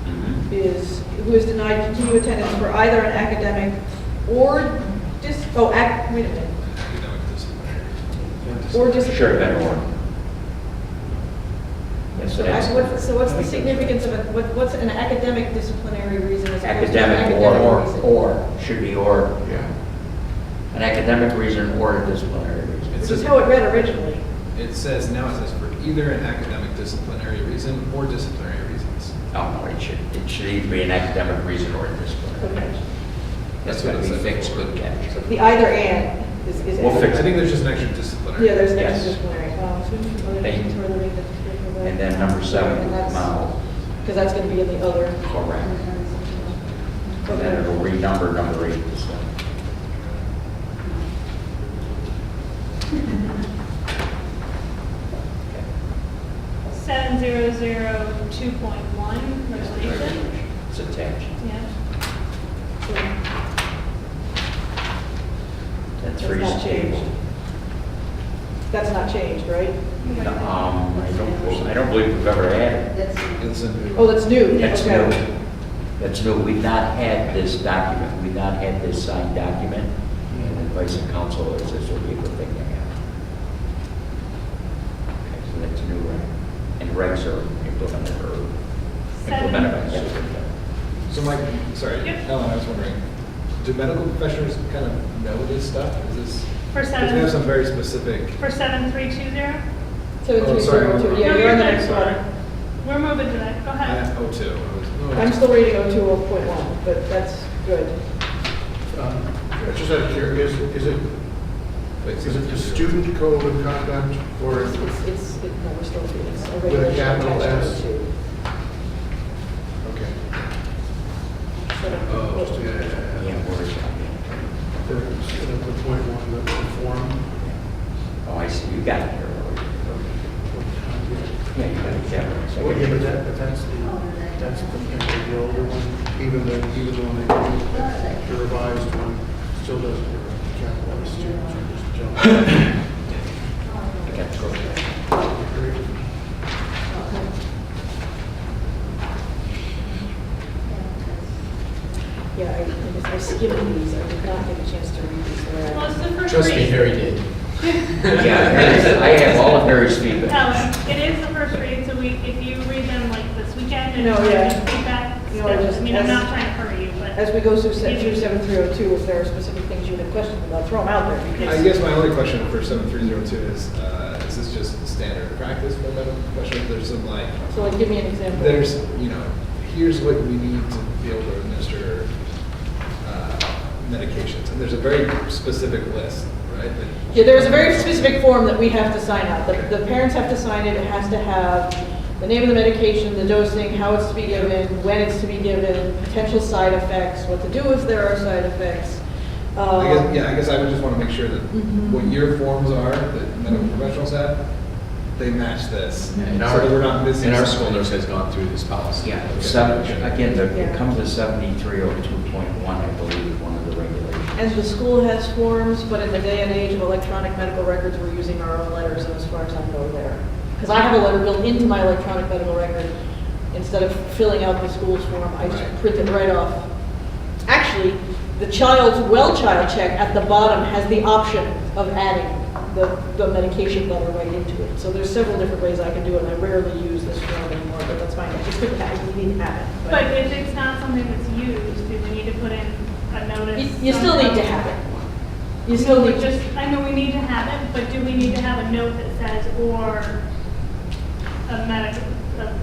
Mhm. is who is denied continued attendance for either an academic or wait a minute, Academic disciplinary. or disciplinary. Should have been or. Yes, So it is. so what's the significance of it, what's an academic disciplinary reason as opposed to an Academic academic reason? or, should be or. Yeah. An academic reason or a disciplinary reason. Which is how it read originally. It says, now it says for either an academic disciplinary reason or disciplinary reasons. Oh, no, it should either be an academic reason or a disciplinary. Okay. That's That's what going it to be said fixed, before. good catch. So the either and is. We'll fix I think there's just an extra disciplinary. Yeah, there's an Yes. extra disciplinary. Thank you. And then number 7, model. Because that's going to be in the other. Correct. And then it'll renumber number 8 this time. 7002.1, registration. It's attached. Yeah. That's That's for not each changed. table. That's not changed, right? I don't believe we've ever had it. That's, It's a new. Oh, that's new. That's Okay. new. That's new. We've not had this document. We've not had this signed document. And advice of counsel is this will be a good thing to have. Okay, so that's new, right? And regs are implemented or implemented by the superintendent. So Mike, sorry, Yep. Ellen, I was wondering, do medical professionals kind of know this stuff? Is this, For because we have some very specific, For 7320? Oh, sorry. 7302, yeah, No, you're on the good. next one. We're moving to that, go I ahead. have O2. I'm still reading 020.1, but that's good. Just out of curiosity, is it the student code of conduct or No, we're still reading. It's a With a regulation capital attached S. to it, okay? too. Oh, So- Yeah, where is that? The point one, the form. Oh, I see. You got it here earlier. Yeah, you got it. Yeah. Well, yeah, but that's the older one, even though the revised one still doesn't have a capital S students, or just jump. I got to go there. Yeah, I skimmed these, I did not get a chance to read these. They're- Well, it's the first Trust me, read. Harry did. Yeah, I have all of Harry's feedback. Ellen, it is the first read, so if you read them like this weekend and No, yeah. have feedback, No, I just- I mean, I'm not trying to hurry you, but. As we go through 7302, if there are specific things you have questions about, throw them out there. because- I guess my only question for 7302 is this just standard practice for medical professionals? There's some like, So like, give me an example. there's, here's what we need to be able to administer medications. And there's a very specific list, right? that- Yeah, there's a very specific form that we have to sign out. The parents have to sign it. It has to have the name of the medication, the dosing, how it's to be given, when it's to be given, potential side effects, what to do if there are side effects. I guess I would just want to make sure that Mhm. what your forms are, that medical professionals have, they match this. And So that we're not missing. And our school something. nurse has gone through this policy. Yeah, Okay. again, Yeah. it comes to 7302.1, I believe, one of the regulations. And the school has forms, but in the day and age of electronic medical records, we're using our own letters, and as far as I know, there. Because I have a letter built into my electronic medical record. Instead of filling out the school's form, I just Right. print it right off. Actually, the child's well-child check at the bottom has the option of adding the medication letter right into it. So there's several different ways I can do it, and I rarely use this form anymore, but that's fine. It's good to have, you need to have it. But if it's not something that's used, do we need to put in a notice? You still need to have it. You still need to. I know we need to have it, but do we need to have a note that says, or an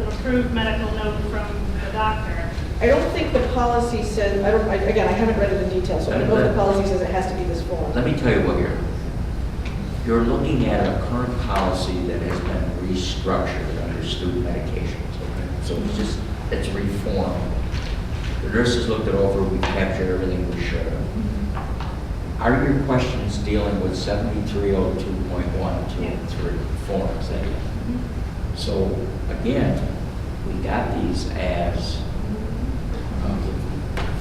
approved medical note from the doctor? I don't think the policy says, again, I haven't read it in detail, so I don't know if the policy says it has to be this form. Let me tell you what here. you're looking at a current policy that has been restructured under student medications, okay? So it's reformed. The nurses looked it over, we captured everything we should have. Are your questions dealing with 7302.1, 2, and 3 forms? So again, we got these as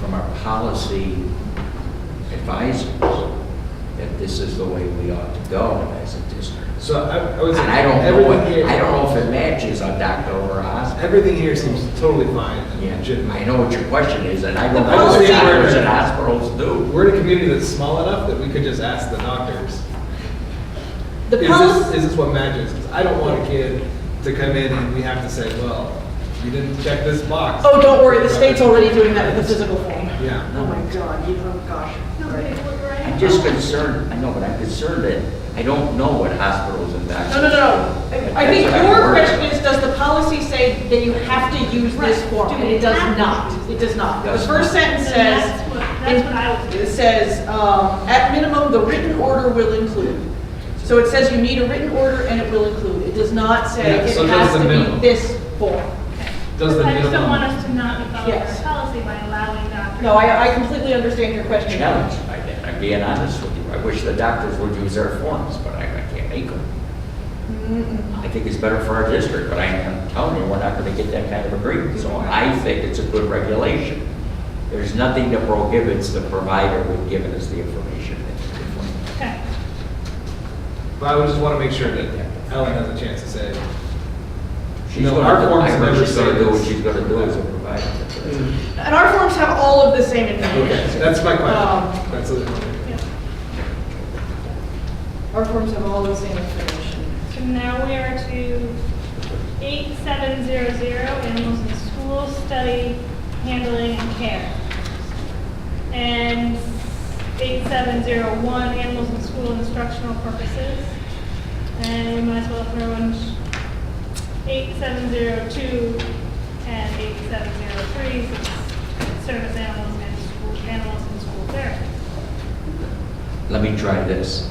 from our policy advisors that this is the way we ought to go as a district. So I would say And I don't know everything here. I don't know if it matches a doctor or a hospital. Everything here seems totally fine. and Yeah, legitimate. I know what your question is, and I don't The know what policy- doctors and hospitals do. We're in a community that's small enough that we could just ask the doctors. The Is policy, this what matches? 'Cause I don't want a kid to come in and we have to say, well, you didn't check this box. oh, don't worry, the state's already doing that with the physical form. Yeah. Oh my God, oh gosh. I'm just concerned, I know, but I'm concerned that I don't know what hospitals and doctors. No. I think That's what your I'm worried question about. is, does the policy say that you have to use this Right. form? Do And we it does have to not. use It does not. The Does first not. sentence So says, that's what I was. it says, at minimum, the written order will include. So it says you need a written order and it will include. It does not say Yeah, so it does has the to be minimum. this form. Does the I just don't minimum- want us to not be following Yes. our policy by allowing doctors. No, I completely understand your question. Challenged by that, I'm being honest with you. I wish the doctors would use our forms, but I can't make them. I think it's better for our district, but I'm telling you, we're not gonna get that kind of agreement. So I think it's a good regulation. There's nothing that prohibits the provider with giving us the information. Okay. But I would just want to make sure that Ellen has a chance to say, She's No, gonna our do- forms I heard never she's gonna say do what this. she's gonna do as a provider. And our forms have all of the same information. okay, that's my question. Um, That's what. Yeah. Our forms have all the same information. So now we are to 8700, animals in school, study, handling, and care. And 8701, animals in school, instructional purposes. And we might as well throw in 8702 and 8703, since it's service animals and school, animals in school therapy. Let me try this.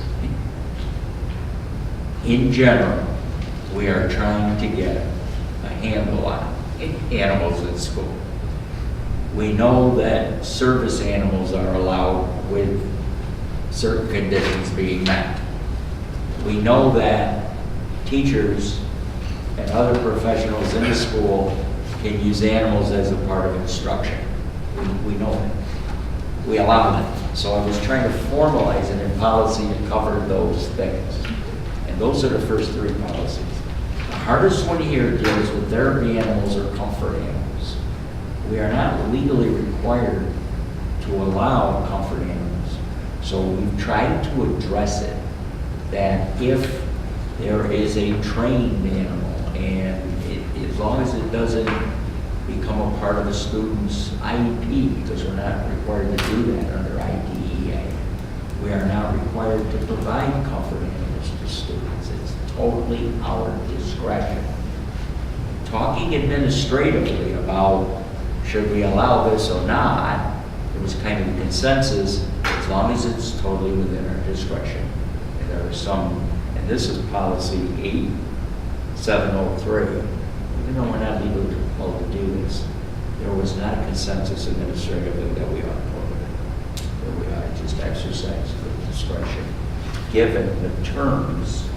In general, we are trying to get a handle on animals in school. We know that service animals are allowed with certain conditions being met. We know that teachers and other professionals in the school can use animals as a part of instruction. We know that. We allow that. So I was trying to formalize it in policy to cover those things. And those are the first three policies. The hardest one here deals with therapy animals or comfort animals. We are not legally required to allow comfort animals. So we've tried to address it, that if there is a trained animal, and as long as it doesn't become a part of a student's IEP, because we're not required to do that under IDEA, we are not required to provide comfort animals to students. It's totally our discretion. Talking administratively about should we allow this or not, it was kind of a consensus, as long as it's totally within our discretion. And there are some, and this is policy 8703, even though we're not legally compelled to do this, there was not a consensus administratively that we ought to prohibit it. That we ought to just exercise the discretion, given the terms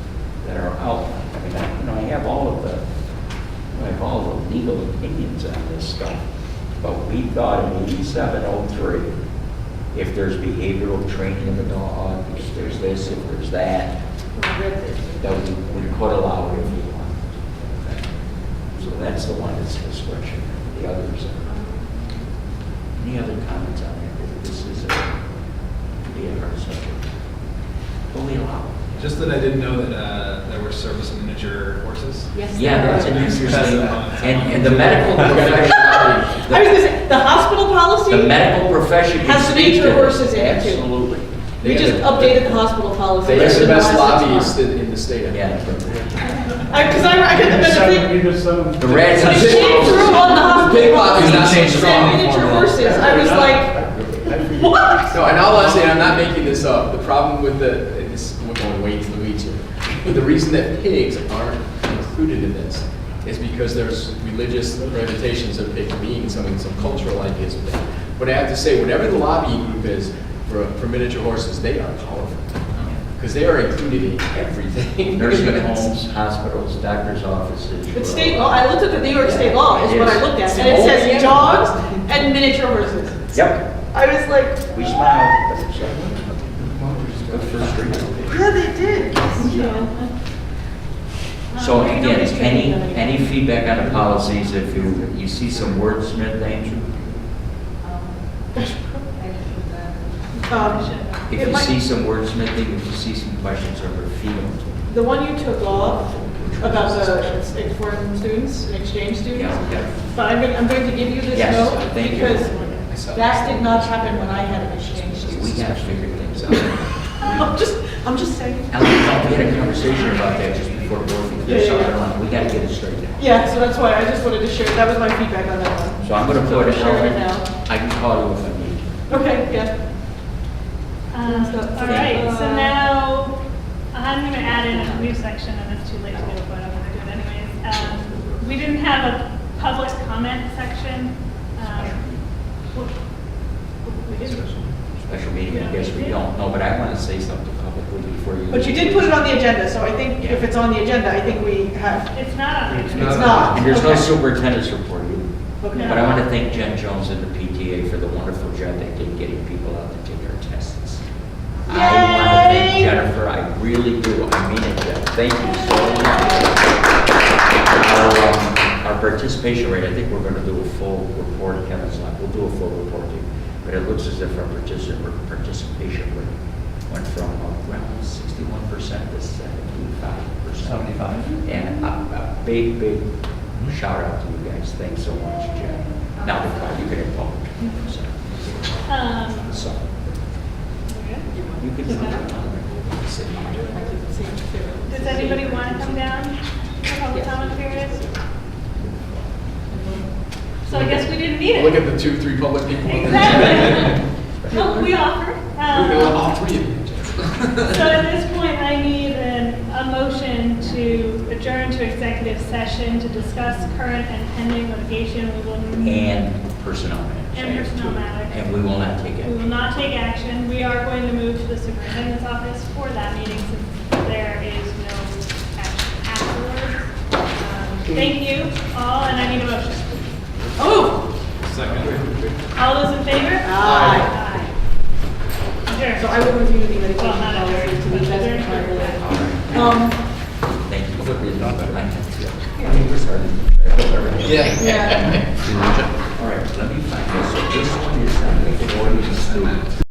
that are outlined. I mean, I have all of the legal opinions on this stuff, but we thought in 8703, if there's behavioral training of the dog, if there's this, if there's that, that we could allow it if we want. So that's the one that's discretion. The others are. Any other comments on it? This is a hard subject. But we allow it. Just that I didn't know that there were service miniature horses. Yes. Yeah, that's an interesting, Pass that on. and the medical profession, I was gonna say, the hospital policy? the medical profession can Has speak miniature to this. horses in it, too. Absolutely. We just updated the hospital policy. They have the in best last 6 lobbyists months. in the state. Yeah. Because I couldn't imagine. The rats and It came through on the Big hospital lobby's not policy, so it said strong. miniature horses. I was like, what? No, and all I'm saying, I'm not making this up. The problem with this, we're going way to the weeds here. The reason that pigs aren't included in this is because there's religious representations of pigs being some cultural ideas of that. But I have to say, whatever the lobbying group is for miniature horses, they are powerful. Because they are included in everything. Nursing homes, hospitals, doctor's offices. It's state law, I looked at the New York state law, is It what is. I looked at, It's and it the says only- dogs and miniature horses. Yep, I was like, we smile. but it's, good for street. yeah, they did. So again, any feedback on the policies, if you see some wordsmithing, if it you might- see some wordsmithing, if you see some questions or feel, The one you took off about the foreign students, and exchange students, yeah. but I'm going to give you this Yes, note thank you. because that did not happen when I had an exchange We student. gotta figure things out. I'm just saying. And we had a conversation about that just before the board meeting. Yeah, So yeah. we gotta get it straightened out. Yeah, so that's why I just wanted to share, that was my feedback on that one. So I'm gonna put it Share it out. now. I can call you if I need to. Okay, yeah. All right, so now I'm going to add in a new section, and it's too late to do it, but I'm going to do it anyways. We didn't have a public comment section. We did. Special meeting, I guess we don't know, but I wanna say something publicly before you. But you did put it on the agenda, so I think if it's on the agenda, I think we have, It's not on the It's agenda. it's not. And there's no Okay. superintendent's report either. Okay. But I want to thank Jen Jones and the PTA for the wonderful job they did getting people out to take our tests. I want to thank Yay! Jennifer, I really do, I mean it, Jen, thank you so much. Our participation rate, I think we're going to do a full report, Kevin's not, we'll do a full report too. But it looks as if our participation rate went from around 61% to 75%. 75. And a big, big shout out to you guys. Thanks so much, Jen. Now the call, you can involve. So, you can. Does anybody want to come down for public comment period? So I guess we didn't need Look it. at the 2-3 public people. Exactly. Well, we offer. All three of you. So at this point, I need a motion to adjourn to executive session to discuss current and pending litigation. We will. And personnel matters. And personnel matters. And we will not take We it. will not take action. We are going to move to the superintendent's office for that meeting since there is no action afterwards. Thank you all, and I need a motion. Oh, All those in favor? Aye. Adjourned. so I will review the medication Well, not policy adjourned, to but the best of adjourned. my ability. All right. Thank you for being on. Yeah. Yeah. All right, let me